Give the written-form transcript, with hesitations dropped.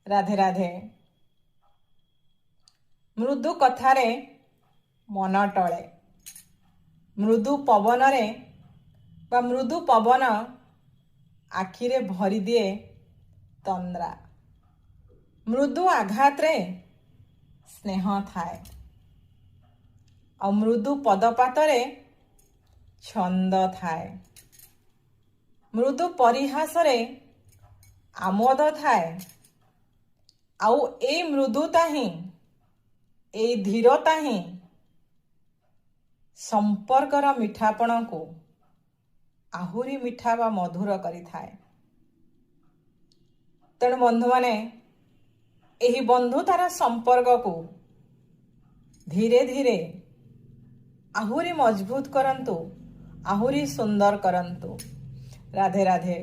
राधे राधे। मृदु कथारे मन टळे, मृदु पवनरे बा मृदु पवन आखिरे भरी दिए तंद्रा। मृदु आघातरे स्नेह थाए, और मृदु पदपातरे छंद थाए। मृदु परिहासरे आमोद थाए, आउ ए मृदुता ही ए धीरता ही संपर्कर मिठापण को आहुरी मिठा बा मधुर करि थाए। तेणु बंधु माने एही बंधुतार संपर्क को धीरे धीरे आहुरी मजबूत करंतु, आहुरी सुंदर करंतु। राधे राधे।